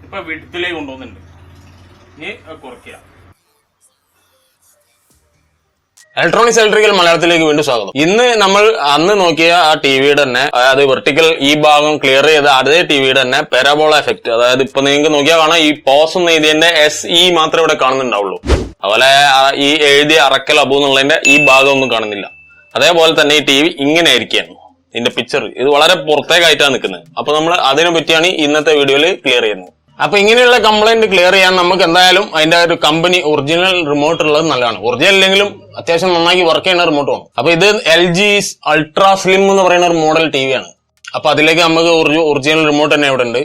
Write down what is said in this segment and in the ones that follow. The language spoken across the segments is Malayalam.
ഇപ്പൊ വിഡ്ത്തിലേക്ക് കൊണ്ടുവന്നിട്ടുണ്ട്. ഇനി കുറയ്ക്കുക. ഇലക്ട്രോണിക്സ് ഇലക്ട്രിക്കൽ മലയാളത്തിലേക്ക് വീണ്ടും സ്വാഗതം. ഇന്ന് നമ്മൾ അന്ന് നോക്കിയ ആ ടിവിയുടെ തന്നെ, അതായത് വെർട്ടിക്കൽ ഈ ഭാഗം ക്ലിയർ ചെയ്ത അതേ ടിവിയുടെ തന്നെ പാരാബോള എഫക്ട്, അതായത് ഇപ്പൊ നിങ്ങൾക്ക് നോക്കിയാൽ കാണാം ഈ പോസ് എന്ന ഇതിന്റെ SE മാത്രമേ ഇവിടെ കാണുന്നുണ്ടാവുള്ളൂ. അതുപോലെ ഈ എഴുതിയ അറക്കൽ അബു എന്നുള്ളതിന്റെ ഈ ഭാഗം ഒന്നും കാണുന്നില്ല. അതേപോലെ തന്നെ ഈ ടിവി ഇങ്ങനെ ആയിരിക്കുകയാണ് ഇതിന്റെ പിക്ചർ. ഇത് വളരെ പുറത്തേക്കായിട്ടാണ് നിൽക്കുന്നത്. അപ്പൊ നമ്മൾ അതിനെ പറ്റിയാണ് ഇന്നത്തെ വീഡിയോയിൽ ക്ലിയർ ചെയ്യുന്നത്. അപ്പൊ ഇങ്ങനെയുള്ള കംപ്ലൈന്റ് ക്ലിയർ ചെയ്യാൻ നമുക്ക് എന്തായാലും അതിന്റെ ഒരു കമ്പനി ഒറിജിനൽ റിമോട്ട് ഉള്ളത് നല്ലതാണ്. ഒറിജിനൽ ഇല്ലെങ്കിലും അത്യാവശ്യം നന്നാക്കി വർക്ക് ചെയ്യുന്ന റിമോട്ട് വേണം. അപ്പൊ ഇത് LG അൾട്രാ സ്ലിം എന്ന് പറയുന്ന ഒരു മോഡൽ ടിവിയാണ്. അപ്പൊ അതിലേക്ക് നമുക്ക് ഒറിജിനൽ റിമോട്ട് തന്നെ ഇവിടെ ഉണ്ട്.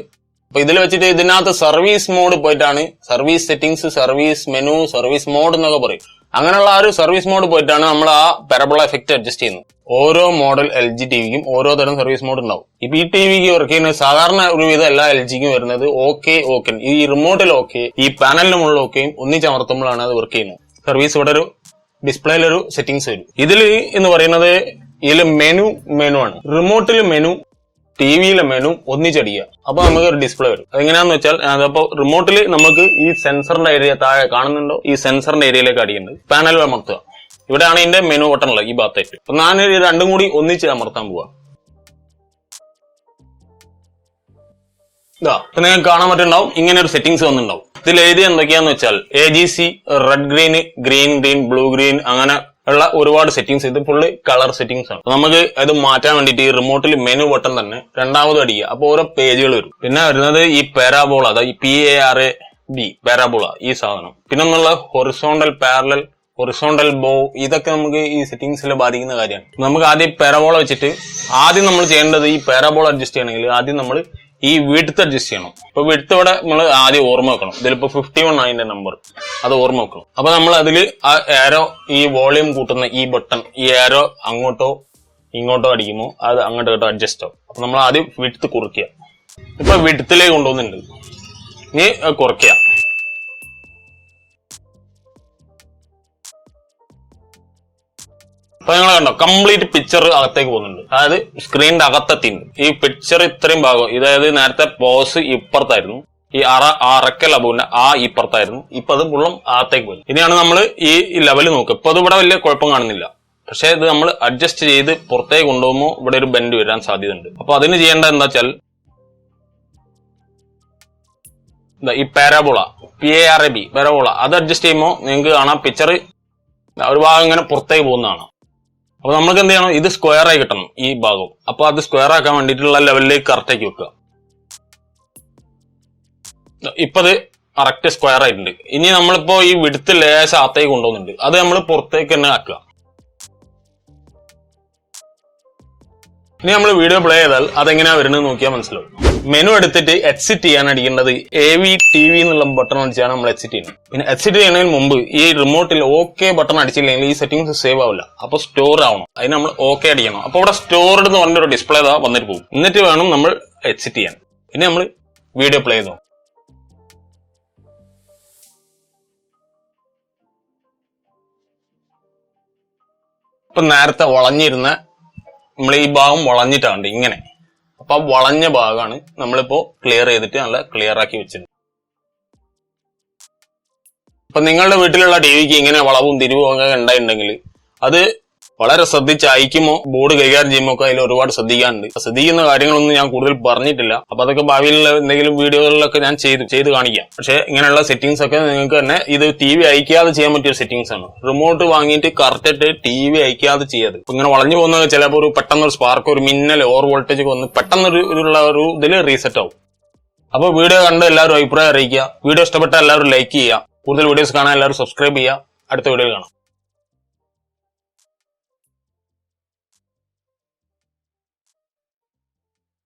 അപ്പൊ ഇതിൽ വെച്ചിട്ട് ഇതിനകത്ത് സർവീസ് മോഡ് പോയിട്ടാണ് service settings, service menu, service mode എന്നൊക്കെ പറയും. അങ്ങനെയുള്ള ആ ഒരു സർവീസ് മോഡ് പോയിട്ടാണ് നമ്മൾ ആ പാരബോള എഫക്ട് അഡ്ജസ്റ്റ് ചെയ്യുന്നത്. ഓരോ മോഡൽ LG ടിവിക്കും ഓരോ തരം സർവീസ് മോഡ് ഉണ്ടാവും. ഇപ്പൊ ഈ ടിവിക്ക് വർക്ക് ചെയ്യുന്നത് സാധാരണ ഒരുവിധം എല്ലാ LGക്കും വരുന്നത് ഓക്കെ, ഈ റിമോട്ടിൽ ഓക്കെ, ഈ പാനലിനുമുള്ള ഓക്കെയും ഒന്നിച്ചമർത്തുമ്പോഴാണ് അത് വർക്ക് ചെയ്യുന്നത്. സർവീസ് ഇവിടെ ഒരു ഡിസ്പ്ലേയിലൊരു സെറ്റിംഗ്സ് വരും. ഇതിൽ എന്ന് പറയുന്നത് ഇതിൽ മെനു ആണ്. റിമോട്ടിൽ മെനു, ടിവിയിലെ മെനു ഒന്നിച്ചടിക്കുക. അപ്പൊ നമുക്ക് ഒരു ഡിസ്പ്ലേ വരും. അതെങ്ങനെയാന്ന് വെച്ചാൽ അതപ്പോ റിമോട്ടിൽ നമുക്ക് ഈ സെൻസറിന്റെ ഏരിയ താഴെ കാണുന്നുണ്ടോ, ഈ സെൻസറിന്റെ ഏരിയയിലേക്ക് അടിയുന്നുണ്ട്. പാനൽ അമർത്തുക. ഇവിടെയാണ് ഇതിന്റെ മെനു ബട്ടൺ ഉള്ളത്, ഈ ഭാഗത്തായിട്ട്. അപ്പൊ ഞാൻ രണ്ടും കൂടി ഒന്നിച്ച് അമർത്താൻ പോവാ. ഇപ്പൊ നിങ്ങൾക്ക് കാണാൻ പറ്റുന്നുണ്ടാവും ഇങ്ങനെ ഒരു സെറ്റിംഗ്സ് വന്നിട്ടുണ്ടാവും. ഇതിൽ എഴുതി എന്തൊക്കെയാന്ന് വെച്ചാൽ AGC, red green, green, blue green, അങ്ങനെ ഉള്ള ഒരുപാട് സെറ്റിംഗ്സ്. ഇത് ഫുള്ള് കളർ സെറ്റിംഗ്സ് ആണ്. നമുക്ക് അത് മാറ്റാൻ വേണ്ടിയിട്ട് ഈ റിമോട്ടിൽ മെനു ബട്ടൺ തന്നെ രണ്ടാമത് അടിക്കുക. അപ്പൊ ഓരോ പേജുകൾ വരും. പിന്നെ വരുന്നത് ഈ പാരാബോള, അതായത് PARAB പാരാബോള, ഈ സാധനം. പിന്നെ ഒന്നുള്ള ഹൊറിസോണ്ടൽ പാരലൽ, ഹൊറിസോണ്ടൽ ബോ, ഇതൊക്കെ നമുക്ക് ഈ സെറ്റിംഗ്സിൽ ബാധിക്കുന്ന കാര്യമാണ്. നമുക്ക് ആദ്യം പാരാബോള വെച്ചിട്ട് ആദ്യം നമ്മൾ ചെയ്യേണ്ടത്, ഈ പാരാബോള അഡ്ജസ്റ്റ് ചെയ്യണമെങ്കിൽ ആദ്യം നമ്മൾ ഈ വിഡ്ത്ത് അഡ്ജസ്റ്റ് ചെയ്യണം. ഇപ്പൊ വിഡ്ത്ത് ഇവിടെ നമ്മൾ ആദ്യം ഓർമ്മ വെക്കണം. ഇതിലിപ്പോ 51 അതിന്റെ നമ്പർ, അത് ഓർമ്മ വെക്കണം. അപ്പൊ നമ്മൾ അതിൽ ആ ഏരോ, ഈ വോളിയം കൂട്ടുന്ന ഈ ബട്ടൺ, ഈ ഏരോ അങ്ങോട്ടോ ഇങ്ങോട്ടോ അടിക്കുമ്പോൾ അത് അങ്ങോട്ടോ അഡ്ജസ്റ്റ് ആവും. അപ്പൊ നമ്മൾ ആദ്യം വിഡ്ത്ത് കുറയ്ക്കുക. ഇപ്പൊ വിഡ്ത്തിലേക്ക് കൊണ്ടുവന്നിട്ടുണ്ട്. ഇനി കുറയ്ക്കുക. അപ്പൊ നിങ്ങൾ കണ്ടോ കംപ്ലീറ്റ് പിക്ചർ അകത്തേക്ക് പോകുന്നുണ്ട്. അതായത് സ്ക്രീനിന്റെ അകത്തെത്തിണ്ട്. ഈ പിക്ചർ ഇത്രയും ഭാഗം, അതായത് നേരത്തെ പോസ് ഇപ്പുറത്തായിരുന്നു, ഈ അറക്കൽ അബുവിന്റെ ഇപ്പുറത്തായിരുന്നു. ഇപ്പൊ അത് മുള്ളം അകത്തേക്ക് പോയി. ഇനിയാണ് നമ്മൾ ഈ ലെവൽ നോക്കുക. ഇപ്പൊ അത് ഇവിടെ വലിയ കുഴപ്പം കാണുന്നില്ല. പക്ഷെ ഇത് നമ്മൾ അഡ്ജസ്റ്റ് ചെയ്ത് പുറത്തേക്ക് കൊണ്ടുപോകുമ്പോൾ ഇവിടെ ഒരു ബെൻഡ് വരാൻ സാധ്യതയുണ്ട്. അപ്പൊ അതിന് ചെയ്യേണ്ടത് എന്താ വെച്ചാൽ ഈ പാരാബോള, PARAB പാരാബോള, അത് അഡ്ജസ്റ്റ് ചെയ്യുമ്പോൾ നിങ്ങൾക്ക് കാണാം പിക്ചർ ഒരു ഭാഗം ഇങ്ങനെ പുറത്തേക്ക് പോകുന്നതാണ്. അപ്പൊ നമുക്ക് എന്ത് ചെയ്യണം, ഇത് സ്ക്വയർ ആയി കിട്ടണം ഈ ഭാഗം. അപ്പൊ അത് സ്ക്വയർ ആക്കാൻ വേണ്ടിയിട്ടുള്ള ലെവലിലേക്ക് കറക്റ്റ് ആക്കി വെക്കുക. ഇപ്പൊ അത് കറക്റ്റ് സ്ക്വയർ ആയിട്ടുണ്ട്. ഇനി നമ്മളിപ്പോ ഈ വിഡ്ത്ത് ലേശം അകത്തേക്ക് കൊണ്ടുപോകുന്നുണ്ട്. അത് നമ്മൾ പുറത്തേക്ക് തന്നെ ആക്കുക. ഇനി നമ്മൾ വീഡിയോ പ്ലേ ചെയ്താൽ അതെങ്ങനെയാ വരുന്നത് നോക്കിയാൽ മനസ്സിലാവും. മെനു എടുത്തിട്ട് എക്സിറ്റ് ചെയ്യാൻ അടിക്കേണ്ടത് AVTV എന്നുള്ള ബട്ടൺ അടിച്ചാണ് നമ്മൾ എക്സിറ്റ് ചെയ്യുന്നത്. പിന്നെ എക്സിറ്റ് ചെയ്യുന്നതിന് മുമ്പ് ഈ റിമോട്ടിൽ ഓക്കെ ബട്ടൺ അടിച്ചില്ലെങ്കിൽ ഈ സെറ്റിംഗ്സ് സേവ് ആവില്ല. അപ്പൊ സ്റ്റോർ ആവണം. അതിന് നമ്മൾ ഓക്കെ അടിക്കണം. അപ്പൊ ഇവിടെ സ്റ്റോർഡ് എന്ന് പറഞ്ഞൊരു ഡിസ്പ്ലേ വന്നിട്ട് പോകും. എന്നിട്ട് വേണം നമ്മൾ എക്സിറ്റ് ചെയ്യാൻ. പിന്നെ നമ്മൾ വീഡിയോ പ്ലേ ചെയ്തു. ഇപ്പൊ നേരത്തെ വളഞ്ഞിരുന്ന നമ്മൾ ഈ ഭാഗം വളഞ്ഞിട്ടാണ്ട് ഇങ്ങനെ. അപ്പൊ വളഞ്ഞ ഭാഗമാണ് നമ്മളിപ്പോ ക്ലിയർ ചെയ്തിട്ട് നല്ല ക്ലിയർ ആക്കി വെച്ചിട്ടുണ്ട്. ഇപ്പൊ നിങ്ങളുടെ വീട്ടിലുള്ള ടിവിക്ക് ഇങ്ങനെ വളവും തിരിവും ഒക്കെ ഉണ്ടായിട്ടുണ്ടെങ്കിൽ അത് വളരെ ശ്രദ്ധിച്ച് അയക്കുമോ ബോർഡ് കൈകാര്യം ചെയ്യുമ്പോൾ ഒക്കെ അതിൽ ഒരുപാട് ശ്രദ്ധിക്കാനുണ്ട്. ശ്രദ്ധിക്കുന്ന കാര്യങ്ങളൊന്നും ഞാൻ കൂടുതൽ പറഞ്ഞിട്ടില്ല. അപ്പൊ അതൊക്കെ ഭാവിയിൽ എന്തെങ്കിലും വീഡിയോകളിലൊക്കെ ഞാൻ ചെയ്ത് കാണിക്കാം. പക്ഷെ ഇങ്ങനെയുള്ള സെറ്റിംഗ്സ് ഒക്കെ നിങ്ങൾക്ക് തന്നെ ഇത് TV അയക്കാതെ ചെയ്യാൻ പറ്റിയ സെറ്റിംഗ്സ് ആണ്. റിമോട്ട് വാങ്ങിയിട്ട് കറക്റ്റായിട്ട് TV അയക്കാതെ ചെയ്യാതെ. ഇങ്ങനെ വളഞ്ഞു പോകുന്നത് ചിലപ്പോൾ ഒരു പെട്ടെന്നൊരു സ്പാർക്ക്, ഒരു മിന്നൽ, ഓവർ വോൾട്ടേജ് വന്ന് പെട്ടെന്നൊരു ഇതിൽ റീസെറ്റ് ആവും. അപ്പൊ വീഡിയോ കണ്ട് എല്ലാവരും അഭിപ്രായം അറിയിക്കുക. വീഡിയോ ഇഷ്ടപ്പെട്ട എല്ലാവരും ലൈക്ക് ചെയ്യുക. കൂടുതൽ വീഡിയോസ് കാണാൻ എല്ലാവരും സബ്സ്ക്രൈബ് ചെയ്യുക. അടുത്ത വീഡിയോയിൽ കാണാം.